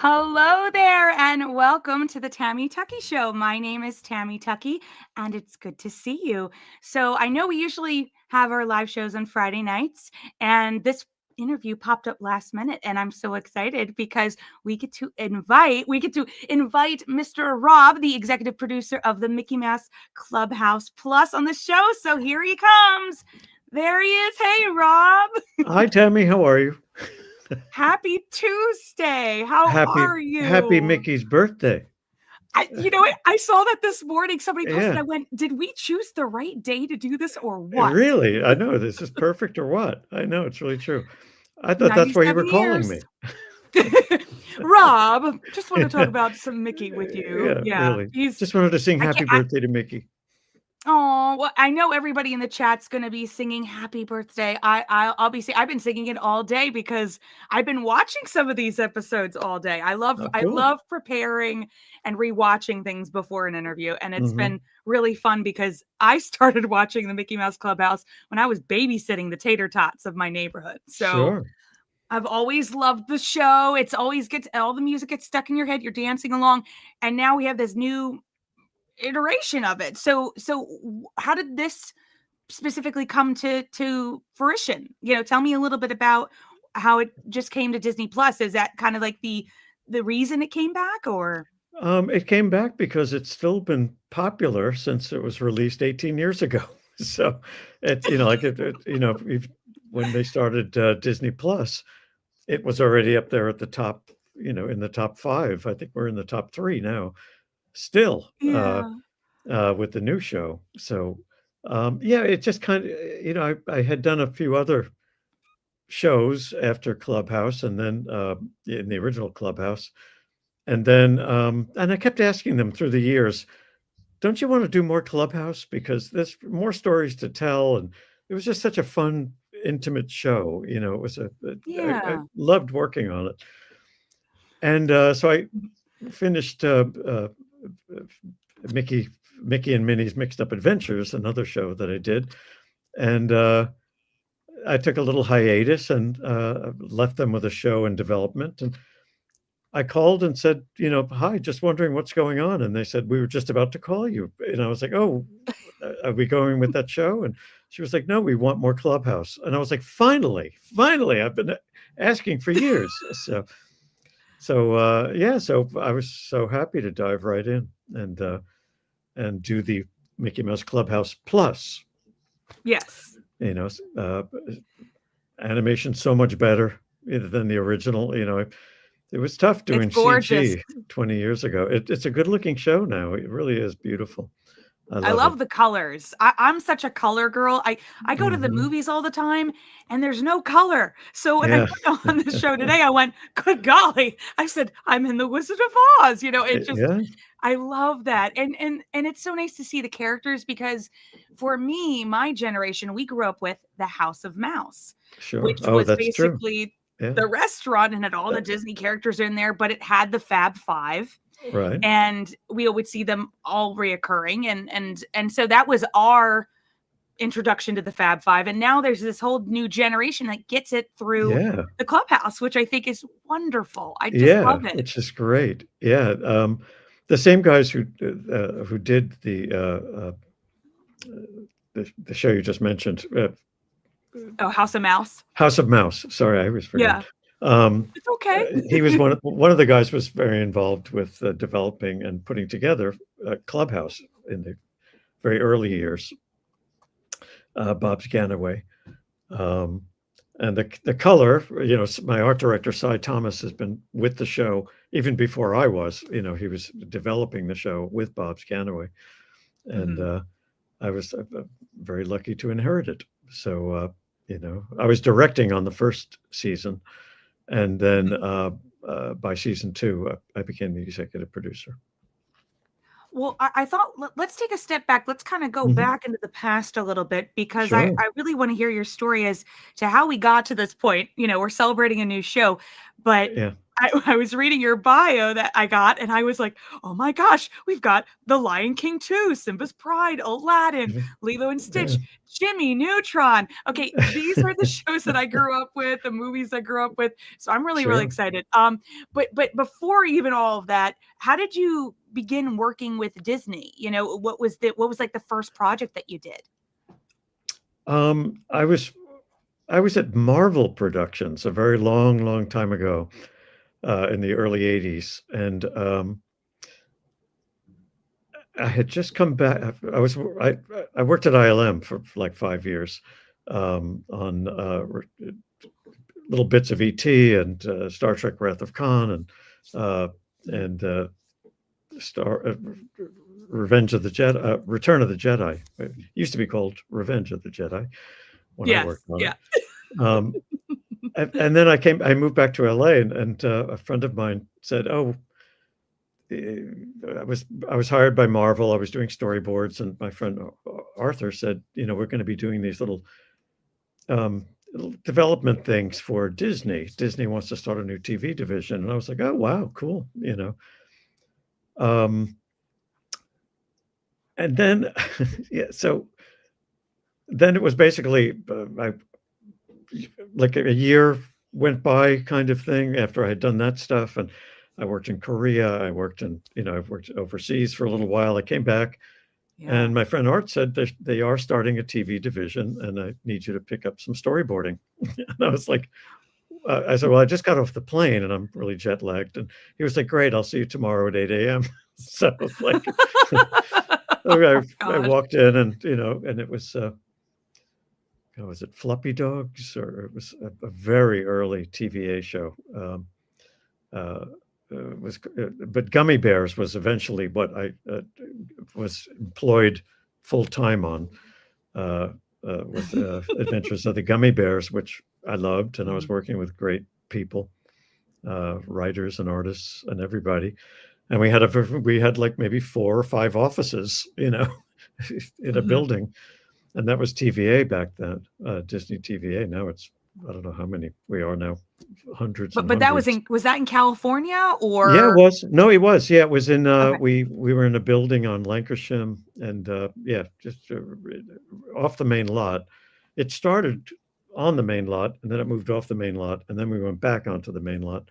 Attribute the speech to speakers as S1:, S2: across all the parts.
S1: Hello there, and welcome to the Tammy Tuckey Show. My name is Tammy Tuckey, and it's good to see you. So, I know we usually have our live shows on Friday nights, and this interview popped up last minute, and I'm so excited because we get to invite Mr. Rob, the executive producer of the Mickey Mouse Clubhouse Plus, on the show. So here he comes. There he is. Hey, Rob.
S2: Hi, Tammy. How are you?
S1: Happy Tuesday. How
S2: Happy
S1: are
S2: Happy
S1: you?
S2: Mickey's birthday.
S1: You know what? I saw that this morning. Somebody posted.
S2: Yeah,
S1: I went, did we choose the right day to do this or what?
S2: really. I know this is perfect or what? I know it's really true. I thought that's why you were
S1: 97
S2: calling
S1: years.
S2: me.
S1: Rob, just want to talk about some Mickey with you.
S2: Yeah,
S1: Yeah,
S2: really. Just wanted to sing
S1: I can't,
S2: happy birthday to Mickey.
S1: oh, well, I know everybody in the chat's going to be singing happy birthday. I'll be I've been singing it all day because I've been watching some of these episodes all day. I love
S2: Oh,
S1: I
S2: cool.
S1: love preparing and rewatching things before an interview, and it's
S2: Hmm.
S1: been really fun because I started watching the Mickey Mouse Clubhouse when I was babysitting the tater tots of my neighborhood. So
S2: Sure.
S1: I've always loved the show. It's always gets all the music gets stuck in your head. You're dancing along, and now we have this new iteration of it. So how did this specifically come to fruition? Tell me a little bit about how it just came to Disney Plus. Is that kind of like the reason it came back, or?
S2: It came back because it's still been popular since it was released 18 years ago. So it's, when they started Disney Plus, it was already up there at the top, in the top five. I think we're in the top three now, still,
S1: Yeah.
S2: with the new show. So, yeah, it just kind of, I had done a few other shows after Clubhouse and then in the original Clubhouse. And I kept asking them through the years, don't you want to do more Clubhouse? Because there's more stories to tell. And it was just such a fun, intimate show. It was I
S1: Yeah.
S2: loved working on it. And so I finished Mickey Mickey and Minnie's Mixed Up Adventures, another show that I did, and I took a little hiatus and left them with a show in development. And I called and said, hi, just wondering what's going on. And they said, we were just about to call you. And I was like, oh, are we going with that show? And she was like, no, we want more Clubhouse. And I was like, finally, I've been asking for years. Yeah, so I was so happy to dive right in and do the Mickey Mouse Clubhouse Plus.
S1: Yes.
S2: You know, animation so much better than the original. It was tough
S1: It's
S2: doing
S1: gorgeous.
S2: CG 20 years ago. It's a good looking show now. It really is beautiful. I
S1: I
S2: love it.
S1: love the colors. I'm such a color girl. I go to the
S2: Hmm.
S1: movies all the time and there's no color. So when I
S2: Yeah.
S1: put on the show today, I went, good golly. I said, I'm in the Wizard of Oz.
S2: Yeah.
S1: I love that. And it's so nice to see the characters because for me, my generation, we grew up with the House of Mouse,
S2: Sure.
S1: which
S2: Oh,
S1: was
S2: that's true.
S1: basically
S2: Yeah.
S1: the restaurant and had all
S2: Uh,
S1: the Disney characters in there, but it had the Fab Five
S2: right.
S1: and we would see them all reoccurring and so that was our introduction to the Fab Five, and now there's this whole new generation that gets it through
S2: Yeah.
S1: the Clubhouse, which I think is wonderful. I just
S2: Yeah,
S1: love it.
S2: which is great. Yeah. The same guys who did the show you just mentioned,
S1: Oh, House of Mouse.
S2: House of Mouse. Sorry, I always forget.
S1: Yeah, it's
S2: Uh,
S1: okay.
S2: he was one of the guys was very involved with developing and putting together Clubhouse in the very early years. Bob's Ganaway, um, and the color. My art director Cy Thomas has been with the show even before I was. He was developing the show with Bob's Ganaway, and
S1: Mhm.
S2: I was very lucky to inherit it. So I was directing on the first season, and then by season two, I became the executive producer.
S1: Well, I thought let's take a step back. Let's kind of go
S2: Hmm.
S1: back into the past a little bit because
S2: Sure.
S1: I really want to hear your story as to how we got to this point. We're celebrating a new show, but
S2: Yeah.
S1: I was reading your bio that I got, and I was like, oh my gosh, we've got The Lion King 2, Simba's Pride, Aladdin, Lilo and Stitch, Jimmy Neutron. Okay, these are the shows that I grew up with, the movies I grew up with. So I'm really, really excited. But before even all of that, how did you begin working with Disney? You know, what was like the first project that you did?
S2: I was at Marvel Productions a very long time ago, in the early 80s, and I had just come back. I worked at ILM for like 5 years, on little bits of ET and Star Trek: Wrath of Khan and Star Revenge of the Jedi, Return of the Jedi. It used to be called Revenge of the Jedi when I worked on it. And then I moved back to LA, and a friend of mine said, "Oh, I was hired by Marvel. I was doing storyboards, and my friend Arthur said, you know, we're going to be doing these little development things for Disney. Disney wants to start a new TV division." And I was like, "Oh, wow, cool," you know. And then, so then it was basically like a year went by, kind of thing, after I had done that stuff, and I worked in Korea. I worked I've worked overseas for a little while. I came back, and my friend Art said they are starting a TV division, and I need you to pick up some storyboarding. And I was like, I said, "Well, I just got off the plane, and I'm really jet lagged." And he was like, "Great, I'll see you tomorrow at 8 a.m." So like, I walked in, and and it was. Was it Fluffy Dogs, or it was a very early TVA show? But Gummy Bears was eventually what I was employed full time on, with Adventures of the Gummy Bears, which I loved, and I was working with great people, writers and artists and everybody, and we had like maybe 4 or 5 offices, in a building. And that was TVA back then, Disney TVA. Now it's, I don't know how many we are now, hundreds.
S1: But that was that in California, or?
S2: Yeah, it was. No, it was. Yeah, it was in. We were in a building on Lancashire, and just off the main lot. It started on the main lot, and then it moved off the main lot, and then we went back onto the main lot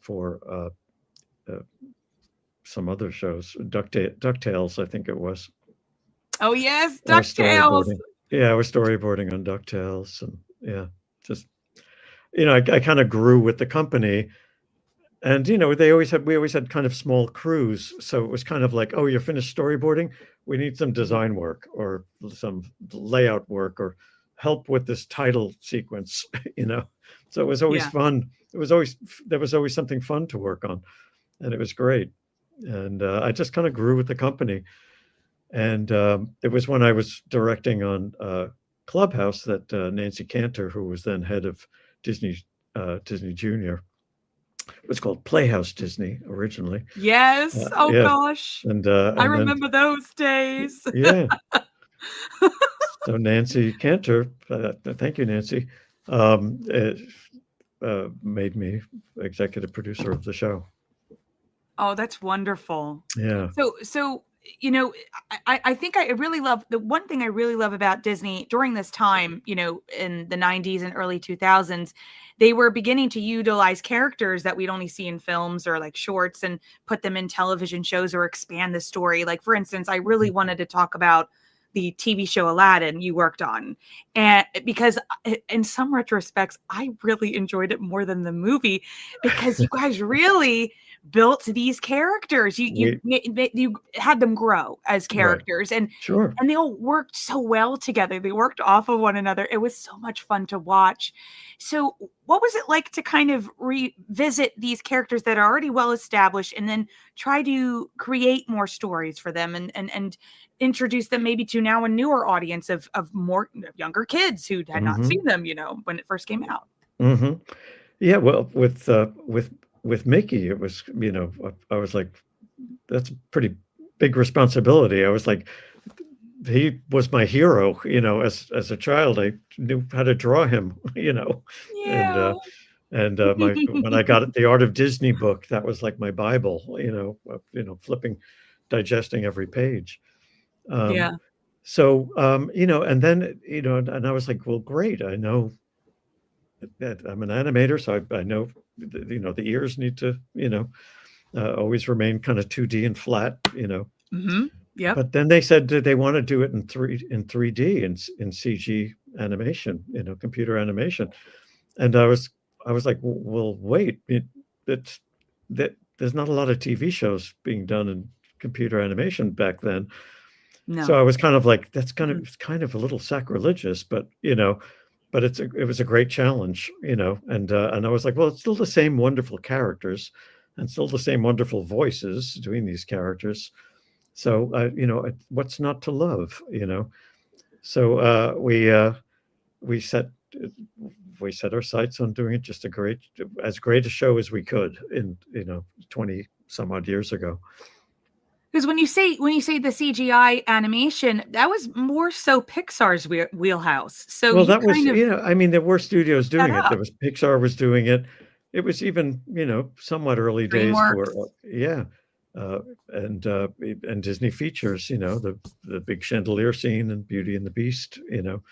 S2: for some other shows. DuckTales, I think it was.
S1: Oh yes, DuckTales.
S2: I was storyboarding on DuckTales, and just I kind of grew with the company, and we always had kind of small crews, so it was kind of like, oh, you're finished storyboarding, we need some design work or some layout work or help with this title sequence, So it was always fun. There was always something fun to work on, and it was great, and I just kind of grew with the company. And it was when I was directing on Clubhouse that Nancy Cantor, who was then head of Disney Junior, it was called Playhouse Disney originally.
S1: Yes. Gosh.
S2: And
S1: I remember those days.
S2: Yeah. So Nancy Cantor, thank you, Nancy, made me executive producer of the show.
S1: Oh, that's wonderful.
S2: Yeah.
S1: So I think I really love, the one thing I really love about Disney during this time, in the 90s and early 2000s, they were beginning to utilize characters that we'd only see in films or like shorts and put them in television shows or expand the story. Like, for instance, I really wanted to talk about the TV show Aladdin you worked on, and because in some retrospects, I really enjoyed it more than the movie, because you guys really built these characters. You had them grow as characters,
S2: right. And
S1: they all worked so well together. They worked off of one another. It was so much fun to watch. So what was it like to kind of revisit these characters that are already well established and then try to create more stories for them and introduce them maybe to now a newer audience of more younger kids who had not seen them, when it first came out?
S2: Yeah, well, with Mickey, it was, I was like, that's a pretty big responsibility. I was like, he was my hero, as a child. I knew how to draw him,
S1: Yeah.
S2: And when I got the Art of Disney book, that was like my Bible, flipping, digesting every page. Um,
S1: Yeah.
S2: so, and then, and I was like, well, great. I know that I'm an animator, so I know, the ears need to, always remain kind of 2D and flat,
S1: Yep.
S2: But then they said that they want to do it in 3D in CG animation, computer animation. And I was like, well, wait, it's that there's not a lot of TV shows being done in computer animation back then. So
S1: No.
S2: I was kind of like,
S1: Mhm.
S2: it's kind of a little sacrilegious, but but it was a great challenge, and I was like, well, it's still the same wonderful characters and still the same wonderful voices doing these characters. So what's not to love, So we set we set our sights on doing it just as great a show as we could in 20 some odd years ago.
S1: Because when you say the CGI animation, that was more so Pixar's wheelhouse. So
S2: Well,
S1: you
S2: that was,
S1: kind of
S2: I mean, there were studios
S1: that
S2: doing it. There
S1: up.
S2: was Pixar was doing it. It was even, somewhat early days for,
S1: DreamWorks.
S2: yeah, uh, and Disney features, the big chandelier scene and Beauty and the Beast,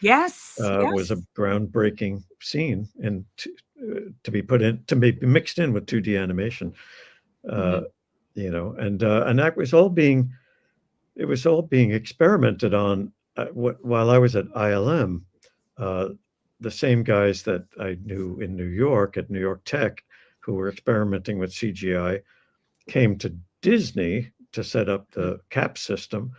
S1: Yes.
S2: was a
S1: Yes.
S2: groundbreaking scene and to be mixed in with 2D animation, uh,
S1: Mhm.
S2: and that was all being it was all being experimented on while I was at ILM. Uh, the same guys that I knew in New York at New York Tech, who were experimenting with CGI, came to Disney to set up
S1: Mhm.
S2: the CAP system.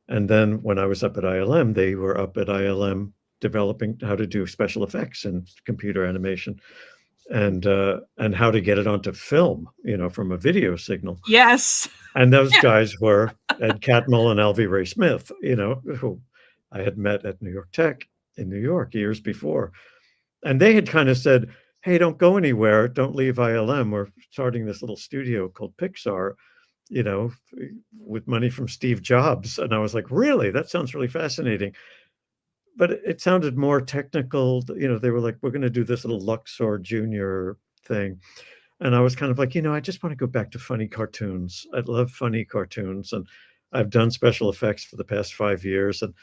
S2: And then when I was up at ILM, they were up at ILM developing how to do special effects and computer animation and how to get it onto film, from a video signal.
S1: Yes.
S2: And those guys were Ed Catmull and Alvy Ray Smith, who I had met at New York Tech in New York years before. And they had kind of said, hey, don't go anywhere. Don't leave ILM. We're starting this little studio called Pixar, you know, with money from Steve Jobs. And I was like, really? That sounds really fascinating. But it sounded more technical. They were like, we're going to do this little Luxor Junior thing. And I was kind of like, I just want to go back to funny cartoons. I love funny cartoons. And I've done special effects for the past 5 years. And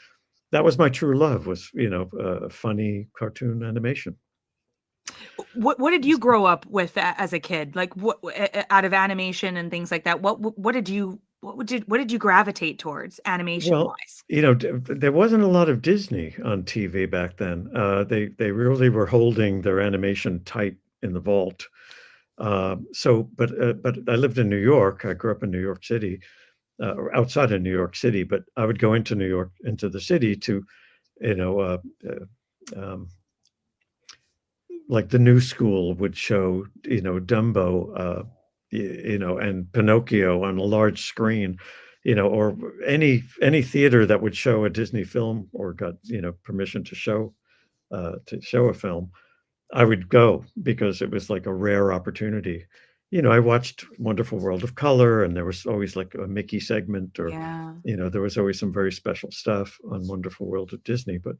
S2: that was my true love was, funny cartoon animation.
S1: What did you grow up with as a kid? Like what out of animation and things like that? What did you gravitate towards animation
S2: Well,
S1: wise?
S2: there wasn't a lot of Disney on TV back then. They really were holding their animation tight in the vault. But I lived in New York. I grew up in New York City, or outside of New York City. But I would go into New York, into the city to, you know, um, like the new school would show, Dumbo, and Pinocchio on a large screen, or any theater that would show a Disney film or got, permission to show a film. I would go because it was like a rare opportunity. I watched Wonderful World of Color, and there was always like a Mickey segment, or
S1: Yeah.
S2: there was always some very special stuff on Wonderful World of Disney. But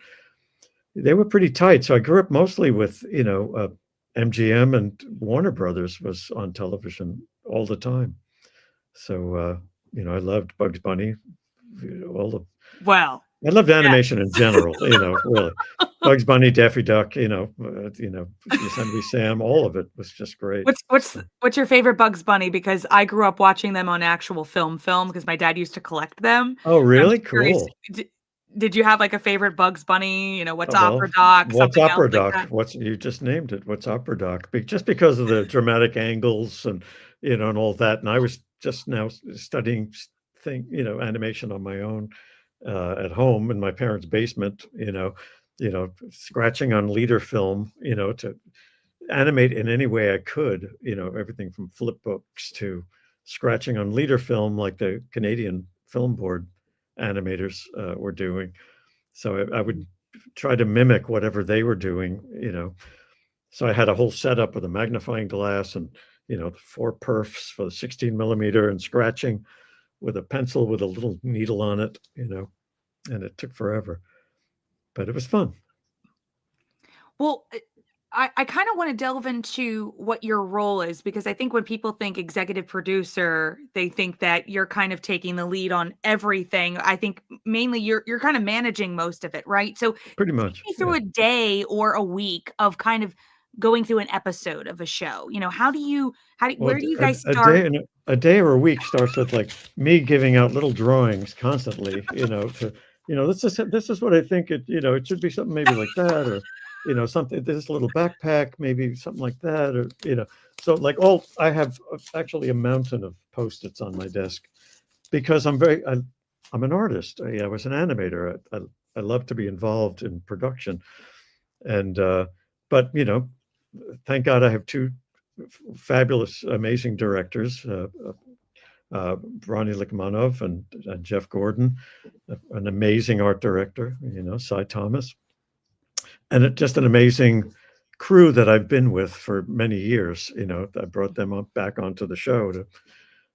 S2: they were pretty tight. So I grew up mostly with, MGM and Warner Brothers was on television all the time. So, I loved Bugs Bunny, all the
S1: Well,
S2: I loved animation in
S1: yes.
S2: general, really. Bugs Bunny, Daffy Duck, Yosemite Sam, all of it was just great.
S1: What's your favorite Bugs Bunny? Because I grew up watching them on actual film because my dad used to collect them.
S2: Oh,
S1: So I'm
S2: really?
S1: just curious,
S2: Cool.
S1: did you have like a favorite Bugs Bunny? What's
S2: Well,
S1: Opera Doc,
S2: what's
S1: something else
S2: opera
S1: like
S2: doc?
S1: that?
S2: What's you just named it? What's opera doc? Just because of the dramatic angles and and all that. And I was just now studying animation on my own at home in my parents' basement. Scratching on leader film. To animate in any way I could. Everything from flip books to scratching on leader film, like the Canadian Film Board animators were doing. So I would try to mimic whatever they were doing. So I had a whole setup with a magnifying glass and, the four perfs for the 16 millimeter and scratching with a pencil with a little needle on it, and it took forever, but it was fun.
S1: Well, I kind of want to delve into what your role is, because I think when people think executive producer, they think that you're kind of taking the lead on everything. I think mainly you're kind of managing most of it, right? So
S2: Pretty
S1: take
S2: much,
S1: me
S2: yeah.
S1: through a day or a week of kind of going through an episode of a show.
S2: Well,
S1: Where do you guys
S2: a
S1: start?
S2: day and a day or a week starts with like me giving out little drawings constantly, this is what I think it should be something maybe like that, or something, this little backpack, maybe something like that, or so like I have actually a mountain of Post-its on my desk because I'm an artist. I was an animator. I love to be involved in production, and but thank God I have two fabulous, amazing directors, Ronnie Lickmanov and Jeff Gordon, an amazing art director, Cy Thomas, and just an amazing crew that I've been with for many years. I brought them back onto the show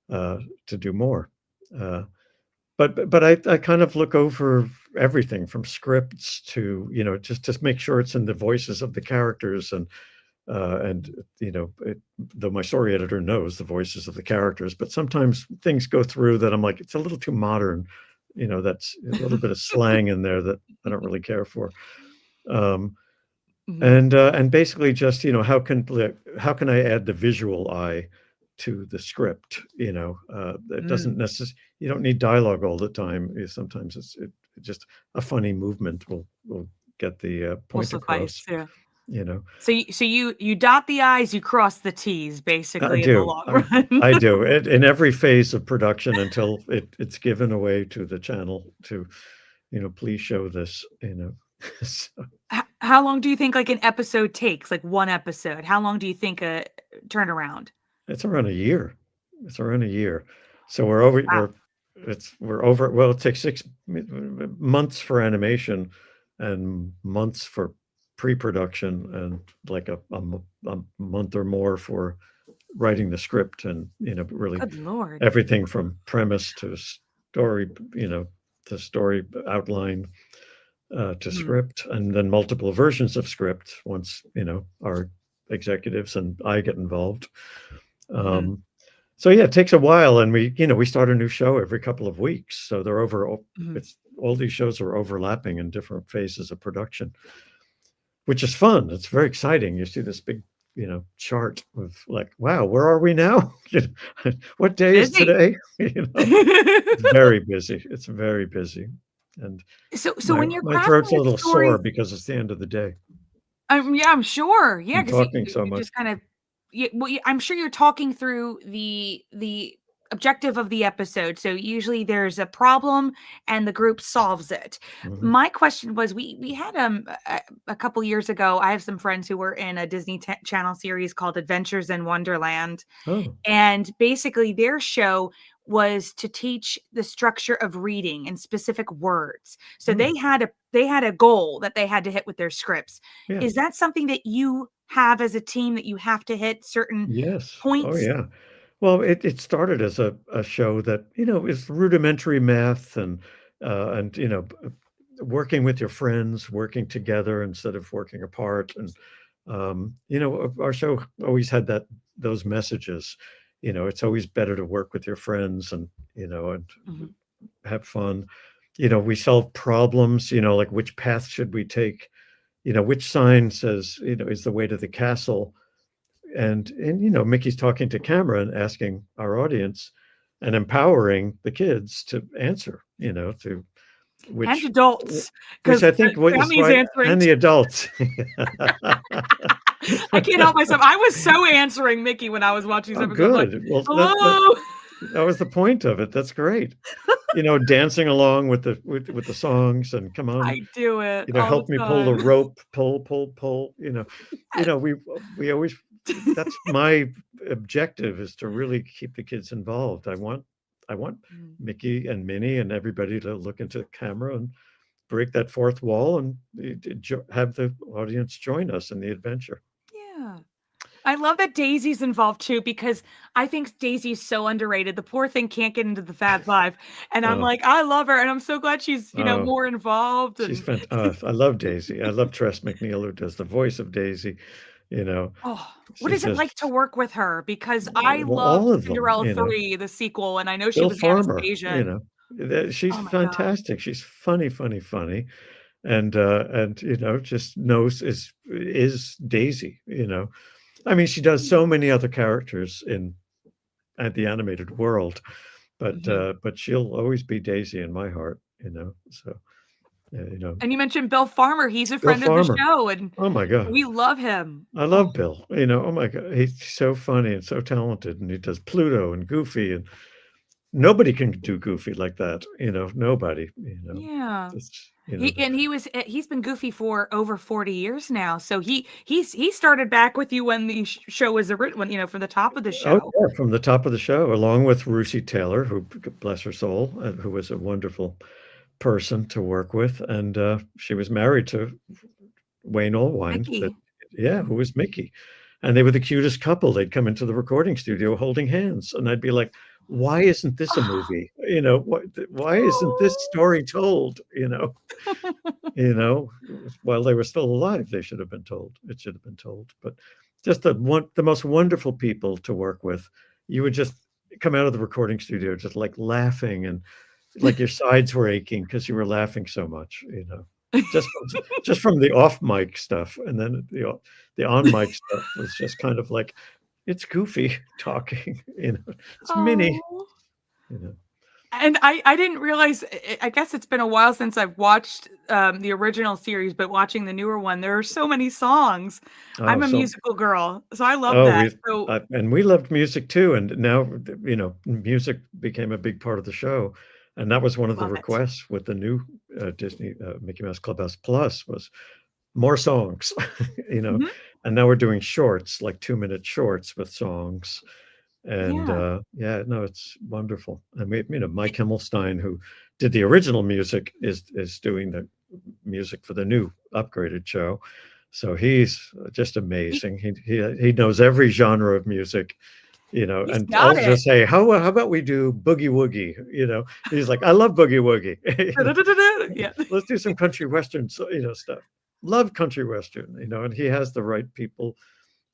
S2: to do more. But I kind of look over everything from scripts to just make sure it's in the voices of the characters, and though my story editor knows the voices of the characters, but sometimes things go through that I'm like, it's a little too modern. That's a little bit of slang in there that I don't really care for. Um,
S1: Mhm.
S2: and basically just how can I add the visual eye to the script? It doesn't
S1: Mm.
S2: necessarily, you don't need dialogue all the time. Sometimes just a funny movement will get the
S1: Will
S2: point
S1: suffice.
S2: across.
S1: Yeah.
S2: You know,
S1: So you dot the i's, you cross the t's,
S2: I
S1: basically, in the
S2: do.
S1: long
S2: I
S1: run.
S2: I do. In every phase of production until it's given away to the channel to, please show this. So
S1: How long do you think, like, an episode takes? Like, 1 episode? How long do you think a turnaround?
S2: it's around a year. It's around a year. So we're over.
S1: Wow.
S2: We're over. Well, it takes months for animation, and months for pre-production, and like a month or more for writing the script, and really
S1: Good lord.
S2: everything from premise to story, to story outline, to
S1: Mhm,
S2: script, and then multiple versions of script once our executives and I get involved.
S1: mhm,
S2: Um, so yeah, it takes a while, and we start a new show every couple of weeks, so they're
S1: mhm.
S2: it's all these shows are overlapping in different phases of production, which is fun. It's very exciting. You see this big, chart of like, wow, where are we now? What day is
S1: Busy.
S2: today? It's very busy. It's very busy. And
S1: So
S2: my
S1: when you're
S2: my
S1: crafting
S2: throat's a
S1: the
S2: little sore
S1: stories,
S2: because it's the end of the day
S1: yeah, I'm sure. Yeah,
S2: from
S1: 'cause you
S2: talking so
S1: you
S2: much.
S1: just kind of I'm sure you're talking through the objective of the episode. So usually there's a problem and the group solves it.
S2: Mhm.
S1: My question was, we had a couple years ago, I have some friends who were in a Disney Channel series called Adventures in Wonderland,
S2: Oh,
S1: and basically their show was to teach the structure of reading and specific words. So
S2: oh,
S1: they had a goal that they had to hit with their scripts.
S2: yeah.
S1: Is that something that you have as a team, that you have to hit certain
S2: Yes. Oh,
S1: points?
S2: yeah. Well, it started as a show that, is rudimentary math, and, working with your friends, working together instead of working apart, and, our show always had those messages. It's always better to work with your friends, and
S1: Mhm.
S2: have fun. We solve problems, like which path should we take? Which sign says, is the way to the castle? And Mickey's talking to camera and asking our audience and empowering the kids to answer, to
S1: And
S2: which
S1: adults,
S2: which
S1: because
S2: I think what is
S1: Tammy's
S2: why,
S1: answering
S2: and
S1: too.
S2: the adults.
S1: I can't help myself. I was so answering Mickey when I was watching this
S2: Oh,
S1: episode, like,
S2: good. Well,
S1: "Hello."
S2: that was the point of it. That's great. Dancing along with the songs, and come on,
S1: I do it all the
S2: help me pull the
S1: time.
S2: rope, pull.
S1: Yes.
S2: We always, that's my objective, is to really keep the kids involved. I want
S1: Mm.
S2: Mickey and Minnie and everybody to look into the camera and break that fourth wall, and have the audience join us in the adventure.
S1: Yeah. I love that Daisy's involved too, because I think Daisy's so underrated. The poor thing can't get into the Fab Five, and I'm
S2: Oh,
S1: like, I love her, and I'm so glad she's,
S2: oh,
S1: more involved,
S2: she's
S1: and
S2: fantastic. I love Daisy. I love Tress McNeil, who does the voice of Daisy. you know.
S1: Oh, what
S2: She's
S1: is it like to
S2: just
S1: work with her? Because I
S2: well,
S1: loved
S2: all of them,
S1: Cinderella
S2: you know.
S1: 3, the sequel, and I know she
S2: Bill
S1: was
S2: Farmer, you
S1: Anastasia.
S2: know, she's
S1: Oh my god.
S2: fantastic. She's funny, funny, funny, and you know, just knows is Daisy. You know, I mean, she does so many other characters in at the animated world,
S1: Mhm.
S2: but she'll always be Daisy in my heart. You know, so you know,
S1: And you mentioned Bill Farmer, he's a
S2: Bill
S1: friend of the
S2: Farmer.
S1: show, and
S2: Oh my God.
S1: we love him.
S2: I
S1: Oh,
S2: love Bill. You know, oh my God, he's so funny and so talented, and he does Pluto and Goofy, and nobody can do Goofy like that. You know, nobody. You know,
S1: yeah.
S2: just you know,
S1: He's been Goofy for over 40 years now, so he started back with you when the show was when, from the top of the
S2: oh
S1: show.
S2: yeah, from the top of the show, along with Russi Taylor, who bless her soul, who was a wonderful person to work with, and she was married to Wayne Allwine. That
S1: Mickey.
S2: yeah, who was Mickey, and they were the cutest couple. They'd come into the recording studio holding hands, and I'd be like, "Why isn't this a movie? You know, why isn't this story told?" You know, while they were still alive, they should have been told. It should have been told. But just the most wonderful people to work with. You would just come out of the recording studio just like laughing and like your sides were aching because you were laughing so much, you know. Just just from the off mic stuff, and then the on mic stuff was just kind of like it's Goofy talking, you know. It's Minnie,
S1: Oh.
S2: you know.
S1: And I didn't realize I guess it's been a while since I've watched, the original series, but watching the newer one, there are so many songs.
S2: Oh,
S1: I'm a
S2: so
S1: musical girl, so I love
S2: oh,
S1: that.
S2: and we loved music too, and now, you know, music became a big part of the show, and that was one of the
S1: Love it.
S2: requests with the new, Disney, Mickey Mouse Clubhouse Plus was more songs, you know,
S1: Mhm.
S2: and now we're doing shorts, like 2-minute shorts with songs, and,
S1: Yeah.
S2: yeah, no, it's wonderful, and you know, Mike Himmelstein, who did the original music, is doing the music for the new upgraded show. So he's just
S1: He
S2: amazing. He knows every genre of music, you know,
S1: he's
S2: and
S1: got
S2: I'll
S1: it.
S2: just say, how about we do boogie woogie? You know, he's like, I love boogie woogie. You know,
S1: Yeah.
S2: let's do some country western, so, you know, stuff. Love country western, you know, and he has the right people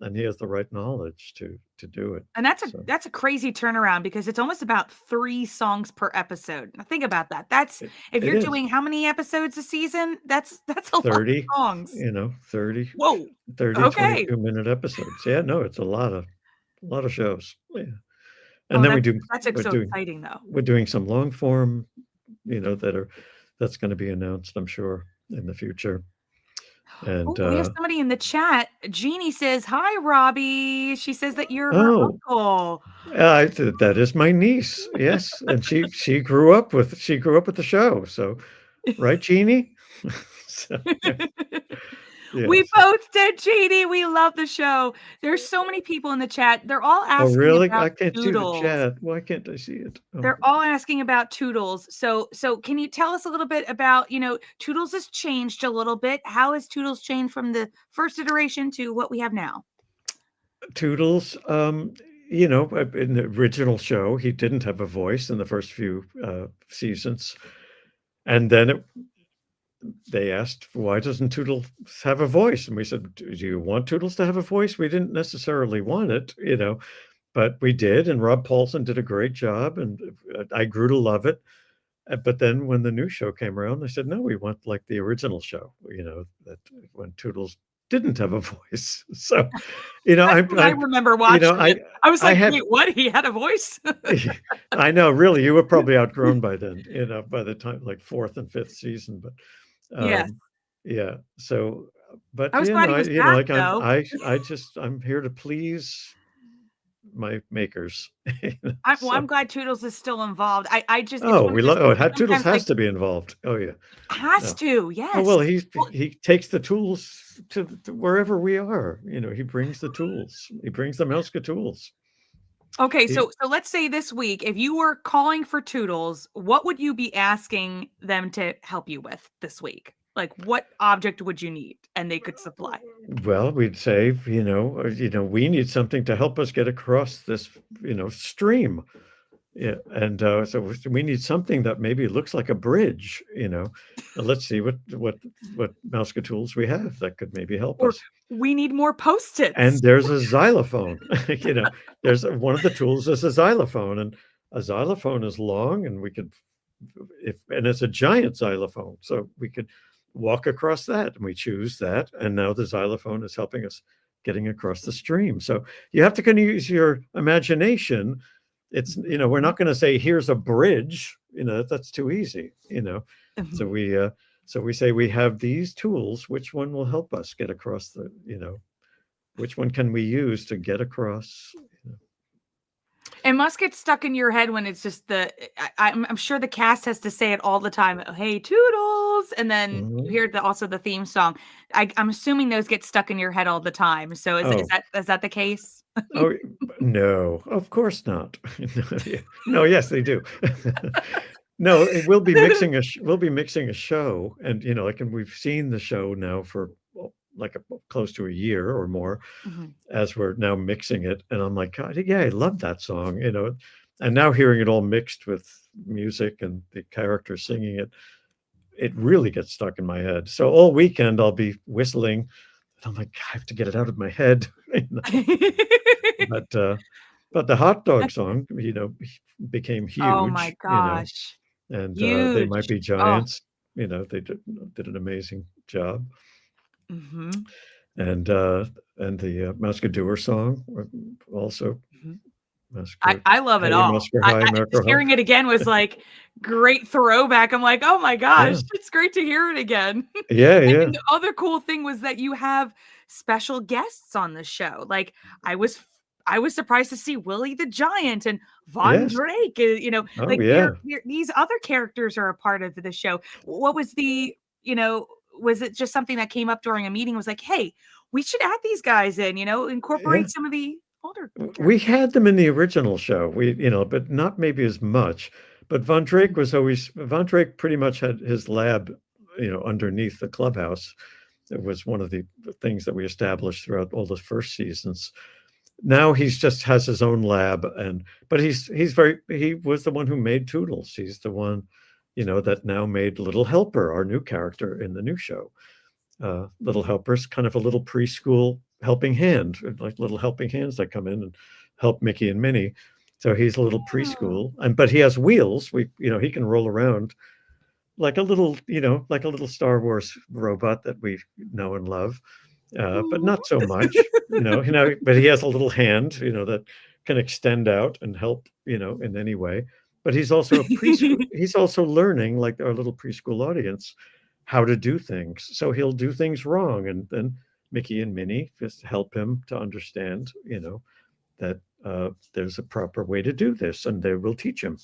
S2: and he has the right knowledge to do it.
S1: And
S2: So
S1: that's a crazy turnaround because it's almost about 3 songs per episode. Now think about that. That's if
S2: it
S1: you're
S2: is
S1: doing how many episodes a season? That's a lot of
S2: 30,
S1: songs.
S2: you know, 30,
S1: Whoa.
S2: 30,
S1: Okay.
S2: 22-minute episodes. Yeah, no, it's a lot of shows. Yeah. And
S1: Oh,
S2: then
S1: that's
S2: we're
S1: so
S2: doing
S1: exciting though.
S2: we're doing some long form, you know, that's gonna be announced, I'm sure, in the future.
S1: Oh,
S2: And,
S1: we have somebody in the chat. Jeannie says, "Hi, Robbie." She says that you're her
S2: oh,
S1: uncle.
S2: that is my niece, yes, and she grew up with the show, so right, Jeannie? So, yeah, yeah,
S1: We
S2: so
S1: both did, Jeannie. We love the show. There's so many people in the chat. They're all
S2: oh,
S1: asking
S2: really?
S1: about
S2: I can't see the
S1: Toodles.
S2: chat. Why can't I see it? Oh.
S1: They're all asking about Toodles. So can you tell us a little bit about, Toodles has changed a little bit. How has Toodles changed from the first iteration to what we have now?
S2: Toodles, you know, in the original show, he didn't have a voice in the first few, seasons, and then they asked, "Why doesn't Toodles have a voice?" And we said, "Do you want Toodles to have a voice?" We didn't necessarily want it, you know, but we did, and Rob Paulson did a great job, and I grew to love it. But then when the new show came around, I said, "No, we want like the original show," you know, that when Toodles didn't have a voice. So, you know,
S1: That's when I remember
S2: you know,
S1: watching it. I was
S2: I
S1: like,
S2: had
S1: "Wait, what? He had a voice?"
S2: I know, really, you were probably outgrown by then, you know, by the time like 4th and 5th season, but,
S1: Yes.
S2: um, yeah, so, but,
S1: I was glad he was back,
S2: like,
S1: though.
S2: I'm here to please my makers. You know,
S1: I'm
S2: so
S1: glad Toodles is still involved. I just it's
S2: oh,
S1: one of those things where
S2: Toodles
S1: sometimes, like
S2: has to be involved. Oh, yeah.
S1: has
S2: No.
S1: to,
S2: Oh,
S1: yes.
S2: well,
S1: Well,
S2: he takes the tools to wherever we are, you know, he brings the tools. He brings the Mouska tools.
S1: okay,
S2: He
S1: so let's say this week, if you were calling for Toodles, what would you be asking them to help you with this week? Like, what object would you need and they could supply?
S2: Well, we'd say, you know, we need something to help us get across this, you know, stream. Yeah, and so we need something that maybe looks like a bridge, Let's see what mouse tools we have that could maybe help
S1: Or
S2: us.
S1: we need more Post-its.
S2: And there's a xylophone. There's one of the tools is a xylophone, and a xylophone is long, and we could, and it's a giant xylophone, so we could walk across that, and we choose that, and now the xylophone is helping us getting across the stream. So you have to kind of use your imagination. It's we're not going to say here's a bridge. That's too easy. So we say we have these tools. Which one will help us get across the which one can we use to get across?
S1: It must get stuck in your head when it's just I'm sure the cast has to say it all the time. Hey, Toodles. And then you hear also the theme song. I'm assuming those get stuck in your head all the time. So is that the case?
S2: Oh, no, of course not. No, yes, they do. No, we'll be mixing a show, and and we've seen the show now for close to a year or more, as we're now mixing it, and I'm like, God, yeah, I love that song, and now hearing it all mixed with music and the characters singing it, it really gets stuck in my head. So all weekend I'll be whistling, and I'm like, I have to get it out of my head. But the hot dog song, became
S1: Oh my
S2: huge,
S1: gosh.
S2: and They Might
S1: Huge.
S2: Be
S1: Oh.
S2: Giants, they did an amazing job.
S1: Mhm.
S2: And the Musketeer song also.
S1: I love it
S2: Hey,
S1: all.
S2: Musker High,
S1: Just
S2: Musker
S1: hearing
S2: High.
S1: it again was like great throwback. I'm like, oh my gosh,
S2: Yeah,
S1: it's great to hear it again.
S2: yeah, yeah,
S1: And the other cool thing was that you have special guests on the show. Like I was I was surprised to see Willie the Giant and Von
S2: yes.
S1: Drake.
S2: Oh, yeah.
S1: These other characters are a part of the show. What was was it just something that came up during a meeting? Was like, hey, we should add these guys in.
S2: Yeah.
S1: Incorporate some of the older
S2: We
S1: characters.
S2: had them in the original show, but not maybe as much. But Von Drake pretty much had his lab, underneath the clubhouse. It was one of the things that we established throughout all the first seasons. Now he's just has his own lab, but he was the one who made Toodles. He's the one, that now made Little Helper, our new character in the new show. Little Helper's kind of a little preschool helping hand, like little helping hands that come in and help Mickey and Minnie. So he's a little preschool, but he has wheels. He can roll around like a little, Star Wars robot that we know and love, but not so much, But he has a little hand, that can extend out and help, in any way. But he's also a preschool. He's also learning, like our little preschool audience, how to do things. So he'll do things wrong, and then Mickey and Minnie just help him to understand, that there's a proper way to do this, and they will teach him.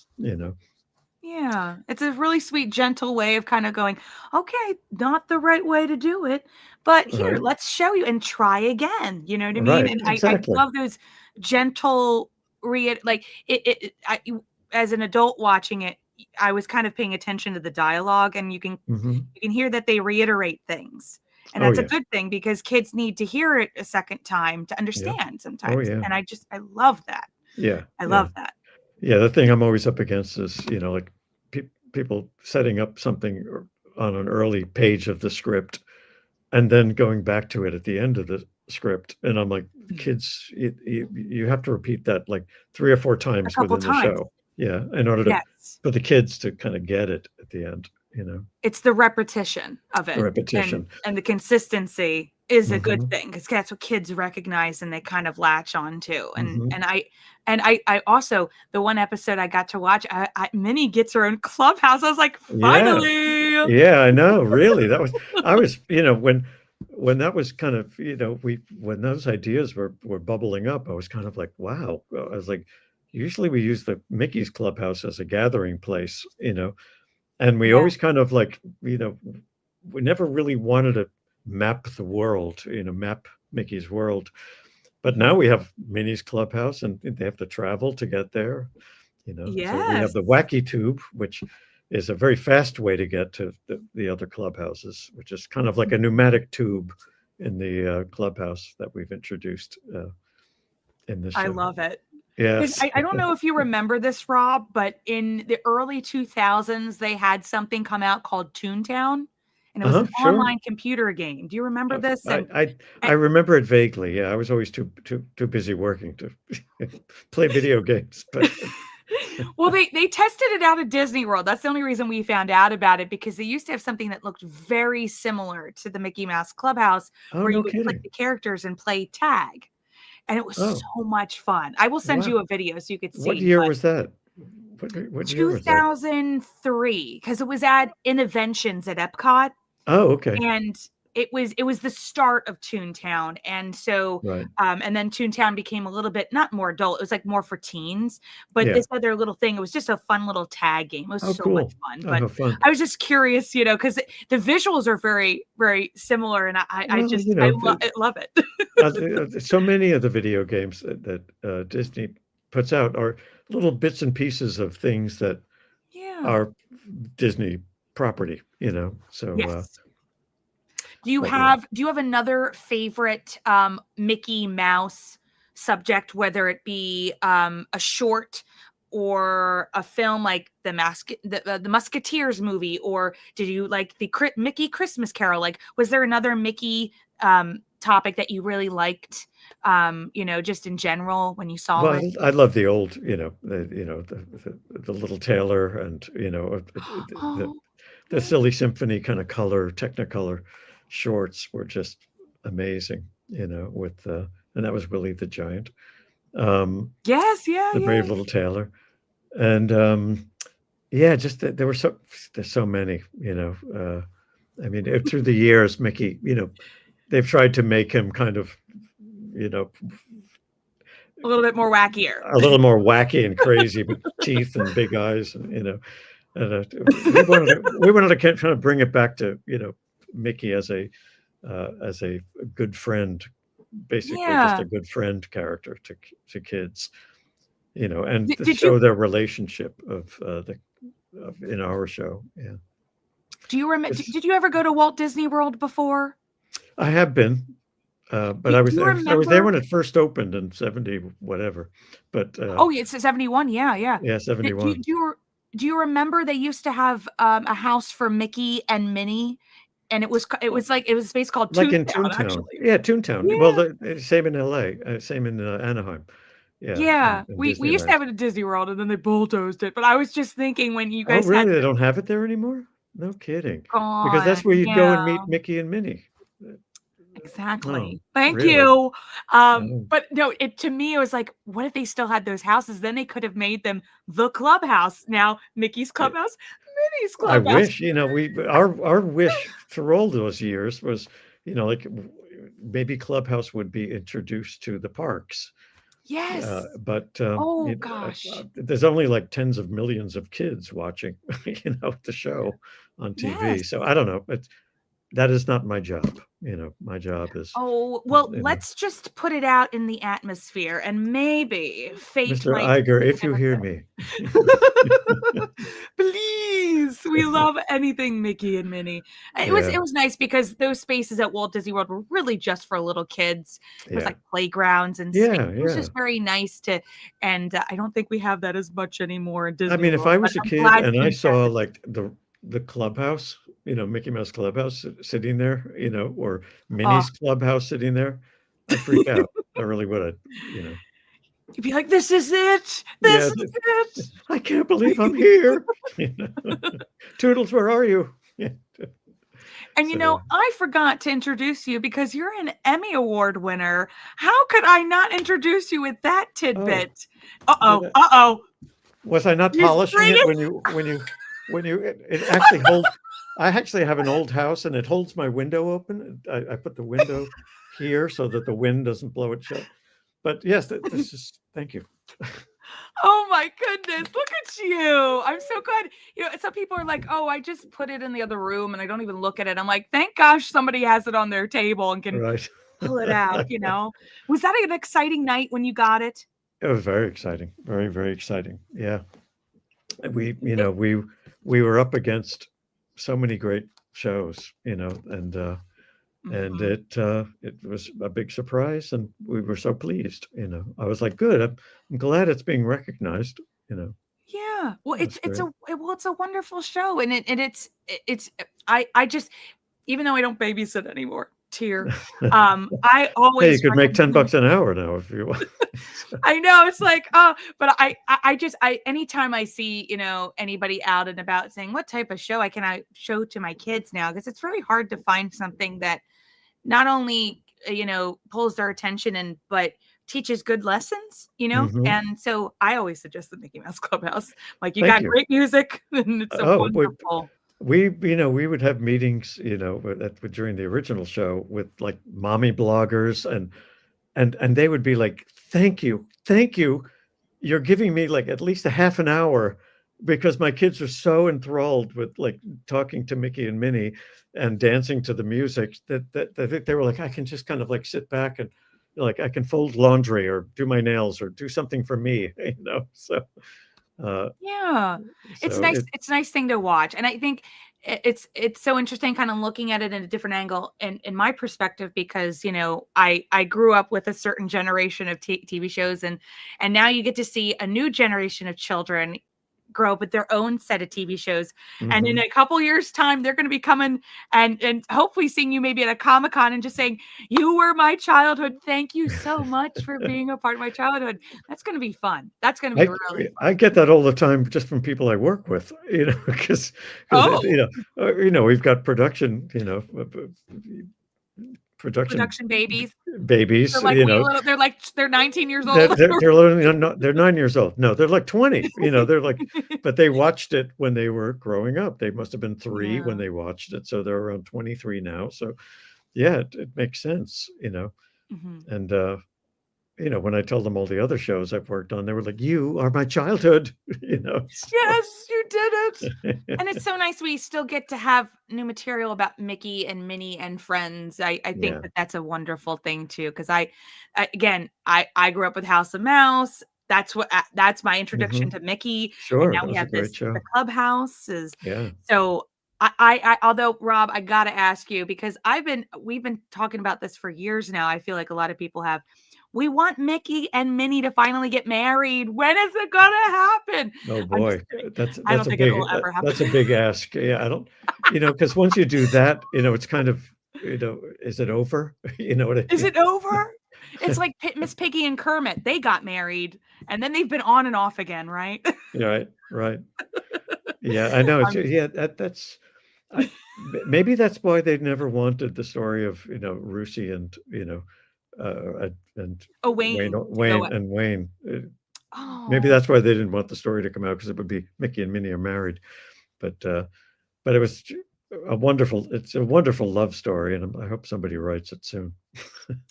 S1: Yeah, it's a really sweet, gentle way of kind of going, okay, not the right way to do it, but here,
S2: Right,
S1: let's show you and try again. You know what I mean?
S2: right,
S1: And I
S2: exactly.
S1: love those gentle like as an adult watching it, I was kind of paying attention to the dialogue, and
S2: Hmm.
S1: you can hear that they reiterate things. And
S2: Oh
S1: that's a
S2: yeah,
S1: good thing because kids need to hear it a second time to
S2: yeah.
S1: understand
S2: Oh
S1: sometimes.
S2: yeah,
S1: And I love that.
S2: yeah,
S1: I
S2: yeah.
S1: love that.
S2: Yeah, the thing I'm always up against is, like people setting up something on an early page of the script and then going back to it at the end of the script. And I'm like, kids, you have to repeat that like 3 or 4
S1: A
S2: times
S1: couple
S2: within the
S1: times.
S2: show. Yeah. In order
S1: Yes.
S2: for the kids to kind of get it at the end.
S1: It's the repetition of it,
S2: Repetition.
S1: and the consistency is a good
S2: Hmm.
S1: thing because that's what kids recognize and they kind of latch on to. And
S2: Hmm.
S1: I also the one episode I got to watch, Minnie gets her own clubhouse. I was like,
S2: Yeah.
S1: finally.
S2: Yeah, I know. Really. I was, when that was kind of, when those ideas were bubbling up, I was kind of like, wow. I was like, usually we use the Mickey's Clubhouse as a gathering place, and we
S1: Yeah.
S2: always kind of like, we never really wanted to map the world, map Mickey's world. But now we have Minnie's Clubhouse, and they have to travel to get there. So we have
S1: Yes.
S2: the Wacky Tube, which is a very fast way to get to the other clubhouses, which is kind of like a pneumatic tube in the clubhouse that we've introduced in this
S1: I
S2: show.
S1: love it.
S2: Yes.
S1: I don't know if you remember this, Rob, but in the early 2000s, they had something come out called Toontown, and it was an
S2: Sure.
S1: online computer game. Do you remember this?
S2: I remember it vaguely. Yeah, I was always too busy working to play video games. But
S1: well, they tested it out at Disney World. That's the only reason we found out about it, because they used to have something that looked very similar to the Mickey Mouse Clubhouse,
S2: oh,
S1: where you
S2: no
S1: would click
S2: kidding.
S1: the characters and play tag. And it was
S2: Oh,
S1: so much fun. I will send
S2: wow.
S1: you a video so you could
S2: What
S1: see.
S2: year
S1: But
S2: was that? What year was that?
S1: 2003, because it was at Innoventions at Epcot,
S2: Oh, okay.
S1: and it was the start of Toontown. And so
S2: Right.
S1: and then Toontown became a little bit not more adult, it was like more for teens. But
S2: Yeah.
S1: this other little thing, it was just a fun little tag game. It was
S2: Oh,
S1: so much
S2: cool.
S1: fun.
S2: Oh,
S1: But
S2: how fun.
S1: I was just curious, because the visuals are very, very similar, and I
S2: Well,
S1: just I love it.
S2: so many of the video games that Disney puts out are little bits and pieces of things that
S1: Yeah.
S2: are Disney property, So,
S1: Yes. Do you
S2: but yeah.
S1: have another favorite Mickey Mouse subject, whether it be a short or a film like the Musketeers movie, or did you like the Mickey Christmas Carol? Like, was there another Mickey topic that you really liked? Just in general when you saw
S2: Well,
S1: it.
S2: I love the old, the little Taylor and,
S1: Oh,
S2: the silly symphony kind of color, Technicolor shorts were just amazing, with and that was Willie the Giant,
S1: yes, yeah,
S2: the
S1: yeah.
S2: brave little Taylor. And yeah, just that there's so many, I mean, through the years, Mickey, they've tried to make him kind of,
S1: A little bit more wackier.
S2: a little more wacky and crazy with teeth and big eyes, and we wanted to kind of bring it back to Mickey as a good friend, basically just
S1: Yeah.
S2: a good friend character to kids, and to
S1: Did you
S2: show their relationship in our show. Yeah,
S1: do you remember?
S2: It's,
S1: Did you ever go to Walt Disney World before?
S2: I have been, but
S1: Do
S2: I
S1: you
S2: was there
S1: remember?
S2: when it first opened in 70 whatever, but
S1: Oh, it's a 71. Yeah, yeah.
S2: yeah,
S1: Do, do, you-
S2: 71.
S1: do you do you remember they used to have a house for Mickey and Minnie, and it was a space called
S2: Like in
S1: Toontown,
S2: Toontown.
S1: actually.
S2: Yeah, Toontown. Well,
S1: Yeah,
S2: same in LA, same in Anaheim. Yeah,
S1: yeah.
S2: in
S1: We used to
S2: Disneyland.
S1: have it at Disney World, and then they bulldozed it. But I was just thinking when you
S2: Oh,
S1: guys had
S2: really? They don't have it there anymore? No kidding. Because
S1: gone.
S2: that's where you'd go and
S1: Yeah.
S2: meet Mickey and Minnie. Oh,
S1: Exactly. Thank
S2: really?
S1: you.
S2: Oh,
S1: But no, to me, it was like, what if they still had those houses? Then they could have made them the clubhouse. Now, Mickey's
S2: yeah.
S1: clubhouse, Minnie's
S2: I
S1: clubhouse.
S2: wish, our wish through all those years was, like maybe Clubhouse would be introduced to the parks.
S1: Yes.
S2: But
S1: Oh gosh.
S2: there's only like tens of millions of kids watching, the show on TV.
S1: Yes.
S2: So I don't know, but that is not my job. My job is,
S1: Oh, well,
S2: you know,
S1: let's just put it out in the atmosphere, and maybe fate
S2: Mr.
S1: might
S2: Iger, if you
S1: give us
S2: hear me.
S1: Please, we love anything Mickey and Minnie.
S2: Yeah,
S1: It was nice because those spaces at Walt Disney World were really just for little kids. It was
S2: yeah,
S1: like playgrounds and space.
S2: yeah,
S1: It was
S2: yeah.
S1: just very nice and I don't think we have that as much anymore in
S2: I
S1: Disney
S2: mean, if
S1: World.
S2: I
S1: But
S2: was a
S1: I'm
S2: kid
S1: glad
S2: and I
S1: Toontown
S2: saw
S1: is.
S2: like the clubhouse, Mickey Mouse Clubhouse sitting there, or
S1: Oh,
S2: Minnie's Clubhouse sitting there, I'd freak out. I really would.
S1: you'd be like, "This is it. This
S2: Yeah,
S1: is it."
S2: I can't believe I'm here. Toodles, where are you? Yeah.
S1: And
S2: So,
S1: I forgot to introduce you because you're an Emmy Award winner. How could I not introduce you with that
S2: oh,
S1: tidbit?
S2: did
S1: Uh-oh. Uh-oh.
S2: was I not
S1: He's
S2: polishing it
S1: bringing
S2: it actually holds. I actually have an old house and it holds my window open. I put the window here so that the wind doesn't blow it shut. But yes, this is, thank you.
S1: Oh my goodness. Look at you. I'm so good. Some people are like, "Oh, I just put it in the other room and I don't even look at it." I'm like, "Thank gosh somebody has it on their table and can
S2: Right.
S1: pull it out." Was that an exciting night when you got it?
S2: It was very exciting. Very, very exciting. Yeah. We,
S1: It
S2: we were up against so many great shows, and and
S1: Mhm.
S2: it was a big surprise, and we were so pleased. I was like, good. I'm glad it's being recognized.
S1: Yeah. Well,
S2: That's great.
S1: it's a wonderful show, and it's I just, even though I don't babysit anymore, tear. I
S2: Hey, you
S1: always
S2: could make
S1: recommend.
S2: $10 an hour now if you want. So,
S1: I know, it's like, but I just, anytime I see, anybody out and about saying, what type of show I show to my kids now? Because it's very hard to find something that not only, pulls their attention but teaches good lessons,
S2: mhm.
S1: and so I always suggest the Mickey Mouse Clubhouse. Like, you
S2: Thank
S1: got
S2: you.
S1: great music, and it's a
S2: Oh,
S1: wonderful.
S2: we would have meetings, during the original show with like mommy bloggers, and they would be like, thank you. You're giving me like at least a half an hour because my kids are so enthralled with like talking to Mickey and Minnie and dancing to the music that they were like, I can just kind of like sit back and like I can fold laundry or do my nails or do something for me, uh,
S1: Yeah. It's
S2: so
S1: nice,
S2: it,
S1: it's a nice thing to watch, and I think it's so interesting kind of looking at it in a different angle in my perspective, because, I grew up with a certain generation of TV shows, and now you get to see a new generation of children grow up with their own set of TV shows, and in
S2: mhm.
S1: a couple years time they're going to be coming and hopefully seeing you maybe at a Comic-Con and just saying, you were my childhood, thank you so much for being a part of my childhood. That's going to be fun. That's going to be
S2: I
S1: really
S2: I
S1: fun.
S2: get that all the time just from people I work with, because
S1: Oh,
S2: we've got production, production
S1: production babies.
S2: babies,
S1: They're like wee little, they're 19 years
S2: they're
S1: old.
S2: they're they're literally not they're 9 years old. No, they're like 20, they're like, but they watched it when they were growing up. They must have been 3 when
S1: Yeah.
S2: they watched it, so they're around 23 now. So yeah, it makes sense,
S1: Mhm.
S2: and when I told them all the other shows I've worked on, they were like, "You are my childhood," so
S1: Yes, you did it. And it's so nice we still get to have new material about Mickey and Minnie and friends. I think
S2: yeah.
S1: that that's a wonderful thing too, because again, I grew up with House of Mouse. That's my introduction
S2: Mhm.
S1: to Mickey, and
S2: Sure,
S1: now
S2: that
S1: we
S2: was a
S1: have
S2: great
S1: the
S2: show.
S1: Clubhouse is
S2: Yeah.
S1: so. Although, Rob, I gotta ask you, because we've been talking about this for years now. I feel like a lot of people have. We want Mickey and Minnie to finally get married. When is it gonna happen?
S2: Oh
S1: I'm just
S2: boy,
S1: kidding.
S2: that's
S1: I
S2: that's
S1: don't
S2: a
S1: think it
S2: big
S1: will ever happen.
S2: that's a big ask. Yeah, I don't, because once you do that, it's kind of, is it over? You know what I
S1: Is
S2: mean?
S1: it over? It's like Miss Piggy and Kermit. They got married, and then they've been on and off again, right?
S2: Right, right. Yeah, I know.
S1: I'm
S2: Yeah, that's maybe that's why they never wanted the story of, Rusey and, and
S1: Wayne to go.
S2: Wayne. Maybe
S1: Oh,
S2: that's why they didn't want the story to come out because it would be Mickey and Minnie are married. But it was it's a wonderful love story, and I hope somebody writes it soon.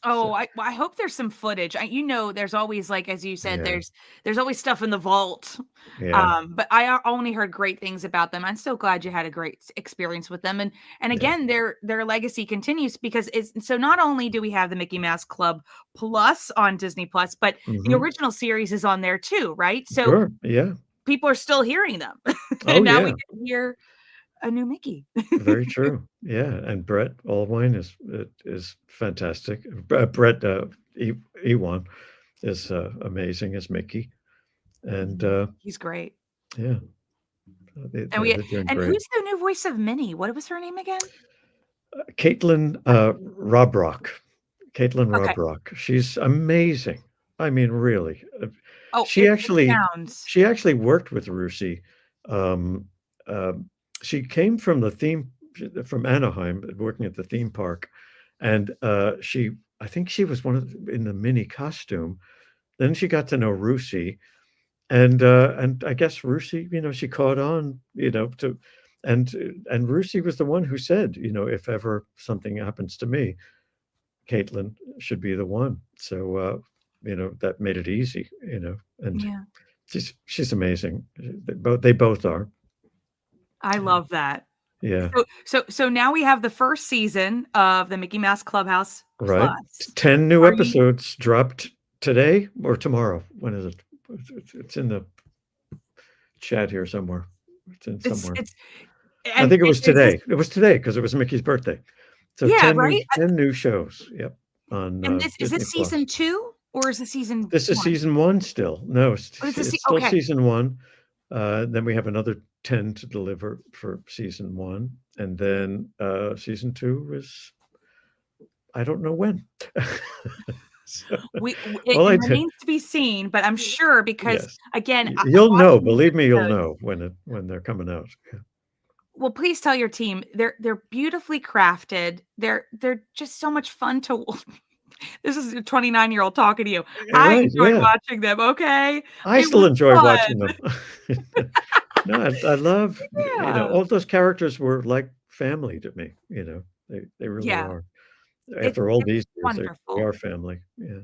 S2: So,
S1: I hope there's some footage. There's always, like, as you said,
S2: yeah,
S1: there's always stuff in the vault.
S2: yeah,
S1: But I only heard great things about them. I'm so glad you had a great experience with them, and
S2: yeah.
S1: again, their legacy continues, because it's so not only do we have the Mickey Mouse Club Plus on Disney Plus, but the
S2: Mhm.
S1: original series is on there too, right? So
S2: Sure, yeah.
S1: people are still hearing them,
S2: Oh,
S1: and now we
S2: yeah.
S1: get to hear a new Mickey.
S2: Very true. Yeah, and Brett Allwine is fantastic. Brett, Ewan is, amazing as Mickey, and,
S1: Mhm. He's great.
S2: yeah,
S1: And we
S2: they're doing
S1: and
S2: great.
S1: who's the new voice of Minnie? What was her name again?
S2: Caitlin, Robrock. Caitlin
S1: Okay.
S2: Robrock. She's amazing. I mean, really.
S1: Oh,
S2: She
S1: it
S2: actually
S1: sounds.
S2: she actually worked with Rusey. Um, she came from from Anaheim, working at the theme park, and, I think she was in the mini costume. Then she got to know Rusey, and I guess Rusey, she caught on, to and and Rusey was the one who said, "If ever something happens to me, Caitlin should be the one." So, that made it easy, and
S1: Yeah,
S2: she's amazing. They both are.
S1: I
S2: Yeah.
S1: love that.
S2: Yeah.
S1: So now we have the first season of the Mickey Mouse Clubhouse
S2: Right.
S1: Plus.
S2: 10 new
S1: Are you
S2: episodes dropped today or tomorrow. When is it? It's in the chat here somewhere. It's in somewhere.
S1: it's
S2: I
S1: and
S2: think it
S1: I
S2: was
S1: is this
S2: today. It was today because it was Mickey's birthday. So
S1: Yeah,
S2: 10
S1: right?
S2: new shows. Yep. On
S1: And is
S2: Disney
S1: this season
S2: Plus.
S1: 2 or is it season
S2: This is
S1: 1?
S2: season 1 still. No,
S1: Oh, it's a
S2: it's
S1: se
S2: still
S1: okay.
S2: season 1. Then we have another 10 to deliver for season 1, and then season 2 is I don't know when. So,
S1: It
S2: all I did,
S1: remains to be seen, but I'm sure because,
S2: yes.
S1: again,
S2: You'll know.
S1: watching these
S2: Believe me, you'll
S1: episodes
S2: know when they're coming out. Yeah.
S1: well, please tell your team. They're beautifully crafted. They're just so much fun to This is a 29-year-old talking to you.
S2: Yeah,
S1: I
S2: right,
S1: enjoyed
S2: yeah.
S1: watching them, okay?
S2: I
S1: It
S2: still
S1: was
S2: enjoy watching
S1: fun.
S2: them. No, I love,
S1: Yeah.
S2: all those characters were like family to me, they really
S1: Yeah.
S2: are.
S1: It's
S2: After all
S1: it's
S2: these years, they
S1: wonderful.
S2: are family. Yeah.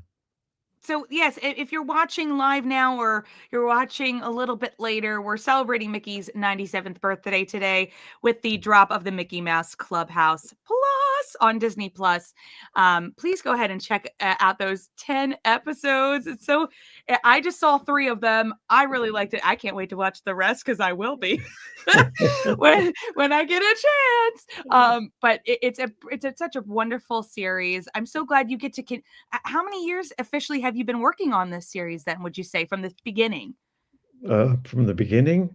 S1: So, yes, if you're watching live now or you're watching a little bit later, we're celebrating Mickey's 97th birthday today with the drop of the Mickey Mouse Clubhouse Plus on Disney Plus. Please go ahead and check out those 10 episodes. It's so I just saw 3 of them. I really liked it. I can't wait to watch the rest because I will be when I get a chance. But it's such a wonderful series. I'm so glad you get to how many years officially have you been working on this series then, would you say, from the beginning?
S2: From the beginning,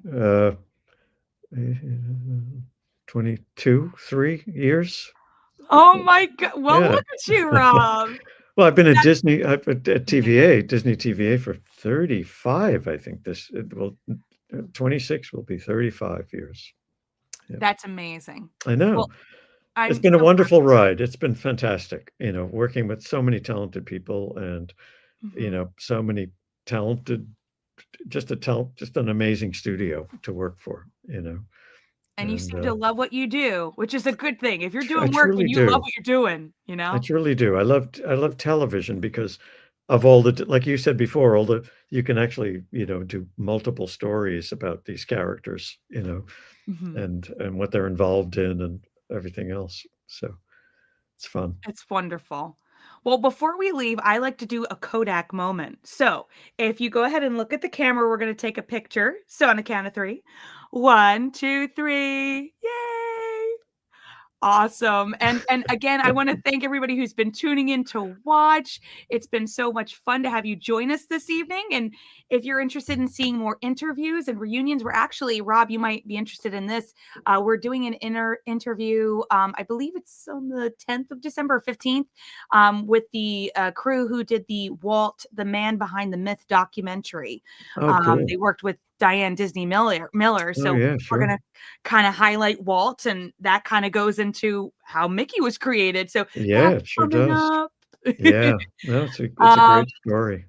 S2: 22, 3 years.
S1: Oh my god. Well,
S2: Yeah.
S1: look at you, Rob.
S2: Well, I've been at
S1: That's
S2: Disney, at
S1: amazing.
S2: Disney TVA for 35, I think 26 will be 35 years. Yeah.
S1: That's amazing.
S2: I
S1: Well,
S2: know. It's
S1: I'm
S2: been a
S1: so
S2: wonderful ride. It's been fantastic, working with so many talented people and,
S1: mhm.
S2: so many talented just an amazing studio to work for,
S1: And you
S2: and,
S1: seem to love what you do, which is a good thing. If you're
S2: I
S1: doing work
S2: truly
S1: and you love
S2: do.
S1: what you're doing,
S2: I truly do. I love television because of all the like you said before, all the you can actually, do multiple stories about these characters,
S1: Mhm.
S2: and what they're involved in and everything else. So, it's fun.
S1: It's wonderful. Well, before we leave, I like to do a Kodak moment. So, if you go ahead and look at the camera, we're going to take a picture. So, on the count of 3. 1, 2, 3. Yay! Awesome. And again, I wanna thank everybody who's been tuning in to watch. It's been so much fun to have you join us this evening, and if you're interested in seeing more interviews and reunions, we're actually Rob, you might be interested in this. We're doing an interview, I believe it's on the 10th of December, 15th, with the, crew who did the Walt, the Man Behind the Myth documentary.
S2: Oh, cool.
S1: They worked with Diane Disney Miller,
S2: Oh,
S1: so
S2: yeah,
S1: we're
S2: sure.
S1: gonna kinda highlight Walt, and that kinda goes into how Mickey was created, so
S2: Yeah,
S1: that's
S2: it sure
S1: coming
S2: does.
S1: up.
S2: Yeah. No, it's a
S1: Um,
S2: great story.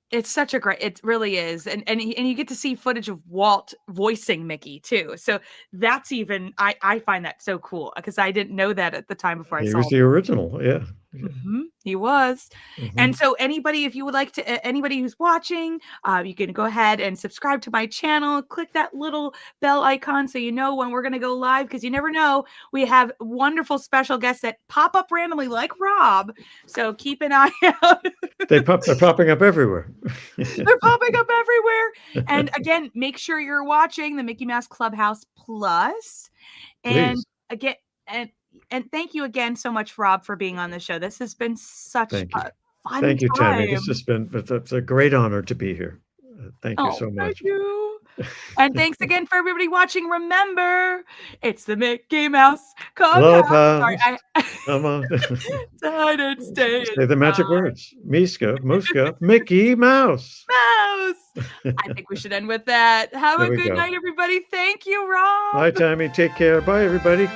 S1: it's such a great it really is, and you get to see footage of Walt voicing Mickey too, so that's even I find that so cool because I didn't know that at the time before I
S2: He
S1: saw
S2: was the original, yeah. Yeah.
S1: He was. And
S2: Mhm.
S1: so anybody, if you would like to, anybody who's watching, you can go ahead and subscribe to my channel. Click that little bell icon so you know when we're going to go live because you never know. We have wonderful special guests that pop up randomly, like Rob. So keep an eye out.
S2: They're popping up everywhere.
S1: They're popping up everywhere. And again, make sure you're watching the Mickey Mouse Clubhouse Plus. And
S2: Please.
S1: again, and thank you again so much, Rob, for being on the show. This has been such
S2: Thank you.
S1: a fun
S2: Thank you, Tammy. This
S1: time.
S2: has been it's a great honor to be here. Thank you
S1: Oh,
S2: so
S1: thank
S2: much.
S1: you. And thanks again for everybody watching. Remember, it's the Mickey Mouse Clubhouse. Sorry,
S2: Clubhouse.
S1: I
S2: Come on.
S1: Tide and stay
S2: Say the magic words. Miska, Muska, Mickey Mouse.
S1: Mouse. I think we should end with that. Have
S2: There
S1: a
S2: we
S1: good
S2: go.
S1: night, everybody. Thank you, Rob.
S2: Bye, Tammy. Take care. Bye, everybody.